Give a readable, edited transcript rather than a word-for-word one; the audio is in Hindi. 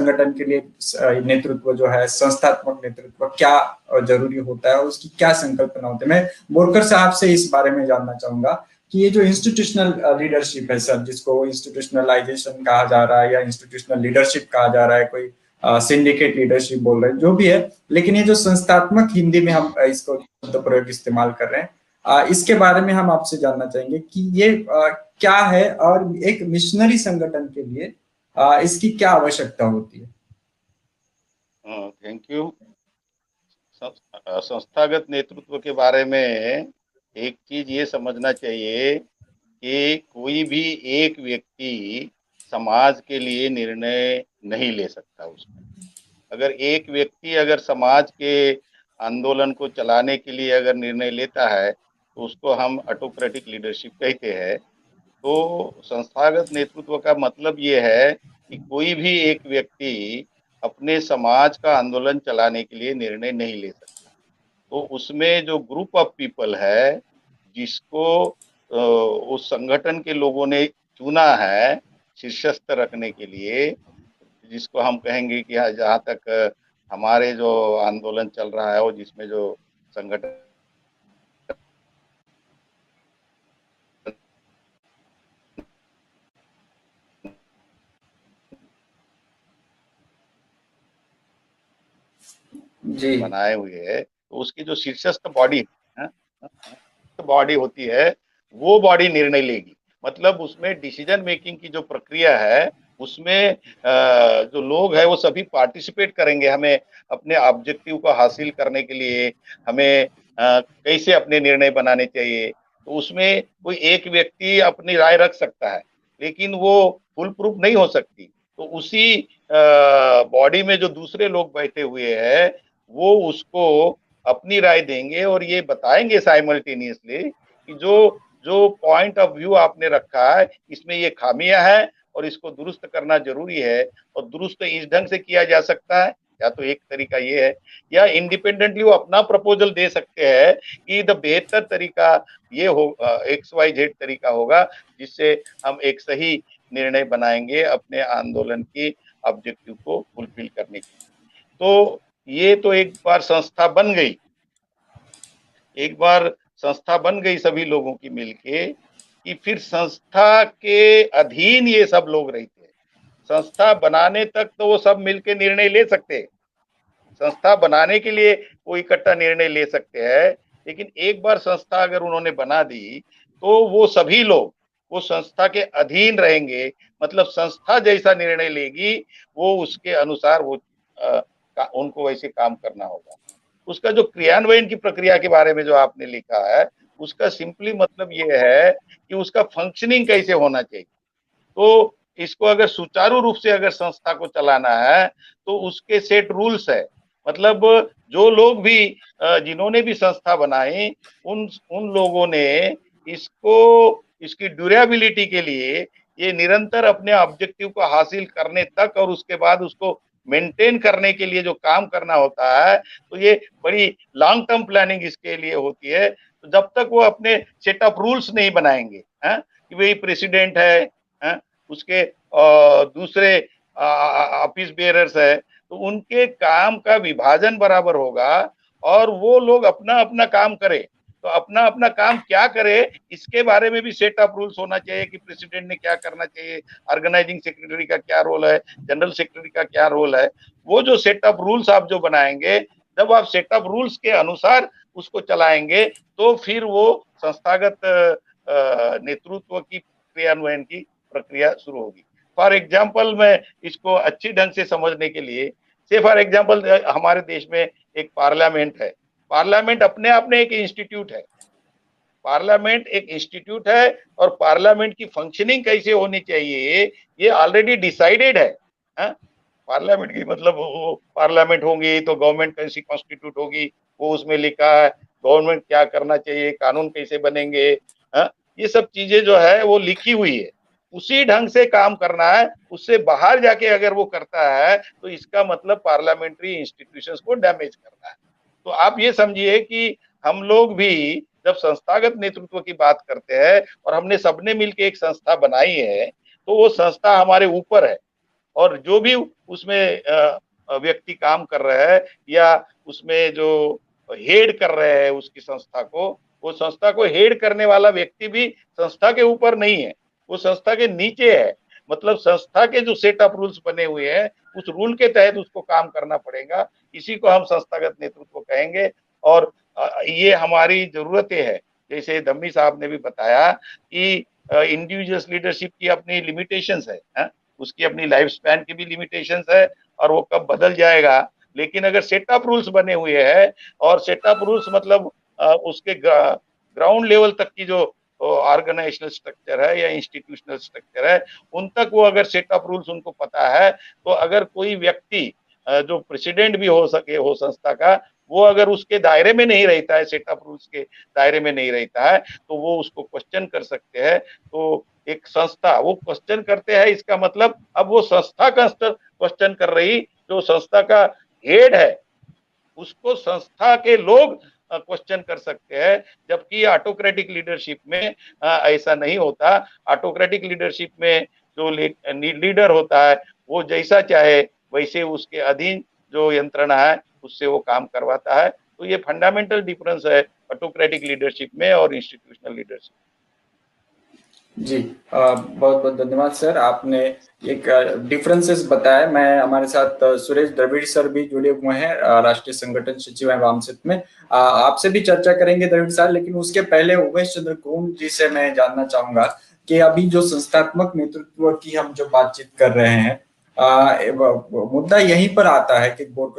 संगठन के लिए नेतृत्व जो है, संस्थात्मक नेतृत्व क्या जरूरी होता है और उसकी क्या संकल्पना होती है। मैं बोरकर साहब से इस बारे में जानना चाहूंगा कि ये जो इंस्टीट्यूशनल लीडरशिप है सर, जिसको इंस्टीट्यूशनलाइजेशन कहा जा रहा है या इंस्टीट्यूशनल लीडरशिप कहा जा रहा है, कोई सिंडिकेट लीडरशिप बोल रहे हैं, जो भी है, लेकिन ये जो संस्थात्मक हिंदी में हम इसको शब्द प्रयोग इस्तेमाल कर रहे हैं, इसके बारे में हम आपसे जानना चाहेंगे कि ये क्या है और एक मिशनरी संगठन के लिए इसकी क्या आवश्यकता होती है। Thank you. संस्थागत नेतृत्व के बारे में एक चीज ये समझना चाहिए कि कोई भी एक व्यक्ति समाज के लिए निर्णय नहीं ले सकता। उसमें अगर एक व्यक्ति अगर समाज के आंदोलन को चलाने के लिए अगर निर्णय लेता है तो उसको हम ऑटोक्रेटिक लीडरशिप कहते हैं। तो संस्थागत नेतृत्व का मतलब ये है कि कोई भी एक व्यक्ति अपने समाज का आंदोलन चलाने के लिए निर्णय नहीं ले सकता। तो उसमें जो ग्रुप ऑफ पीपल है जिसको उस संगठन के लोगों ने चुना है शीर्षस्थ रखने के लिए, जिसको हम कहेंगे कि जहाँ तक हमारे जो आंदोलन चल रहा है वो जिसमें जो संगठन जी बनाए हुए है, तो उसकी जो शीर्षस्थ बॉडी बॉडी होती है वो बॉडी निर्णय लेगी। मतलब उसमें डिसीजन मेकिंग की जो प्रक्रिया है उसमें जो लोग है वो सभी पार्टिसिपेट करेंगे। हमें अपने ऑब्जेक्टिव को हासिल करने के लिए हमें कैसे अपने निर्णय बनाने चाहिए। तो उसमें कोई एक व्यक्ति अपनी राय रख सकता है लेकिन वो फुल प्रूफ नहीं हो सकती। तो उसी बॉडी में जो दूसरे लोग बैठे हुए हैं वो उसको अपनी राय देंगे और ये बताएंगे साइमल्टेनियसली कि जो जो पॉइंट ऑफ व्यू आपने रखा है इसमें ये खामियां हैं और इसको दुरुस्त करना जरूरी है। और दुरुस्त इस ढंग से किया जा सकता है, या तो एक तरीका ये है, या इंडिपेंडेंटली वो अपना प्रपोजल दे सकते हैं कि द बेहतर तरीका ये हो, XYZ तरीका होगा जिससे हम एक सही निर्णय बनाएंगे अपने आंदोलन की ऑब्जेक्टिव को फुलफिल करने के लिए। तो ये तो एक बार संस्था बन गई, एक बार संस्था बन गई सभी लोगों की मिलके, कि फिर संस्था के अधीन ये सब लोग रहते हैं। संस्था बनाने तक तो वो सब मिलके निर्णय ले सकते हैं, संस्था बनाने के लिए वो इकट्ठा निर्णय ले सकते हैं, लेकिन एक बार संस्था अगर उन्होंने बना दी तो वो सभी लोग वो संस्था के अधीन रहेंगे। मतलब संस्था जैसा निर्णय लेगी वो उसके अनुसार वो उनको वैसे काम करना होगा। उसका जो क्रियान्वयन की प्रक्रिया के बारे में जो आपने लिखा है उसका सिंपली मतलब ये है कि उसका फंक्शनिंग कैसे होना चाहिए। तो इसको अगर सुचारू रूप से अगर संस्था को चलाना है तो उसके सेट रूल्स है। मतलब जो लोग भी जिन्होंने भी संस्था बनाई उन उन लोगों ने इसको इसकी ड्यूरेबिलिटी के लिए ये निरंतर अपने ऑब्जेक्टिव को हासिल करने तक और उसके बाद उसको मेंटेन करने के लिए जो काम करना होता है, तो ये बड़ी लॉन्ग टर्म प्लानिंग इसके लिए होती है। तो जब तक वो अपने सेट ऑफ रूल्स नहीं बनाएंगे कि वही प्रेसिडेंट है, उसके दूसरे ऑफिस बेयरर्स है, तो उनके काम का विभाजन बराबर होगा और वो लोग अपना अपना काम करें। तो अपना अपना काम क्या करे इसके बारे में भी सेट ऑफ रूल्स होना चाहिए कि प्रेसिडेंट ने क्या करना चाहिए, ऑर्गेनाइजिंग सेक्रेटरी का क्या रोल है, जनरल सेक्रेटरी का क्या रोल है। वो जो सेट ऑफ रूल्स आप जो बनाएंगे, जब आप सेट ऑफ रूल्स के अनुसार उसको चलाएंगे तो फिर वो संस्थागत नेतृत्व की क्रियान्वयन की प्रक्रिया शुरू होगी। फॉर एग्जाम्पल मैं इसको अच्छी ढंग से समझने के लिए, से फॉर एग्जाम्पल हमारे देश में एक पार्लियामेंट है। पार्लियामेंट अपने आप में एक इंस्टीट्यूट है। पार्लियामेंट एक इंस्टीट्यूट है और पार्लियामेंट की फंक्शनिंग कैसे होनी चाहिए ये ऑलरेडी डिसाइडेड है। पार्लियामेंट की मतलब वो पार्लियामेंट होंगी तो गवर्नमेंट कैसी कॉन्स्टिट्यूट होगी वो उसमें लिखा है, गवर्नमेंट क्या करना चाहिए, कानून कैसे बनेंगे, ये सब चीजें जो है वो लिखी हुई है। उसी ढंग से काम करना है, उससे बाहर जाके अगर वो करता है तो इसका मतलब पार्लियामेंट्री इंस्टीट्यूशंस को डैमेज करना है। तो आप ये समझिए कि हम लोग भी जब संस्थागत नेतृत्व की बात करते हैं और हमने सबने मिलकर एक संस्था बनाई है तो वो संस्था हमारे ऊपर है। और जो भी उसमें व्यक्ति काम कर रहा है या उसमें जो हेड कर रहे हैं उसकी संस्था को, वो संस्था को हेड करने वाला व्यक्ति भी संस्था के ऊपर नहीं है, वो संस्था के नीचे है। मतलब संस्था के जो सेट ऑफ रूल्स बने हुए हैं उस रूल के तहत उसको काम करना पड़ेगा। इसी को हम संस्थागत नेतृत्व कहेंगे और ये हमारी जरूरतें है। जैसे धम्मी साहब ने भी बताया कि इंडिविजुअल लीडरशिप की अपनी लिमिटेशंस है, उसकी अपनी लाइफ स्पैन की भी लिमिटेशंस है और वो कब बदल जाएगा। लेकिन अगर सेट ऑफ रूल्स बने हुए हैं और सेट ऑफ रूल्स मतलब उसके ग्राउंड लेवल तक की जो ऑर्गेनाइजेशनल स्ट्रक्चर है या इंस्टीट्यूशनल स्ट्रक्चर है उन तक वो अगर सेट ऑफ रूल्स उनको पता है, तो अगर कोई व्यक्ति जो प्रेसिडेंट भी हो सके हो संस्था का, वो अगर उसके दायरे में नहीं रहता है, सेट ऑफ रूल्स के दायरे में नहीं रहता है, तो वो उसको क्वेश्चन कर सकते हैं। तो एक संस्था वो क्वेश्चन करते हैं, इसका मतलब अब वो संस्था का क्वेश्चन कर रही, जो संस्था का हेड है उसको संस्था के लोग क्वेश्चन कर सकते हैं। जबकि ऑटोक्रेटिक लीडरशिप में ऐसा नहीं होता। ऑटोक्रेटिक लीडरशिप में जो लीडर होता है वो जैसा चाहे वैसे उसके अधीन जो यंत्रणा है उससे वो काम करवाता है। तो ये फंडामेंटल डिफरेंस है ऑटोक्रेटिक लीडरशिप में और इंस्टीट्यूशनल लीडरशिप। जी, बहुत बहुत धन्यवाद सर, आपने एक डिफरेंसेस बताया। मैं हमारे साथ सुरेश द्रविड़ सर भी जुड़े हुए हैं, राष्ट्रीय संगठन सचिव है वामसित में। आपसे भी चर्चा करेंगे द्रविड़ सर, लेकिन उसके पहले उमेश चंद्र कोन जी से मैं जानना चाहूंगा कि अभी जो संस्थात्मक नेतृत्व की हम जो बातचीत कर रहे हैं, मुद्दा यहीं पर आता है कि बोर्ड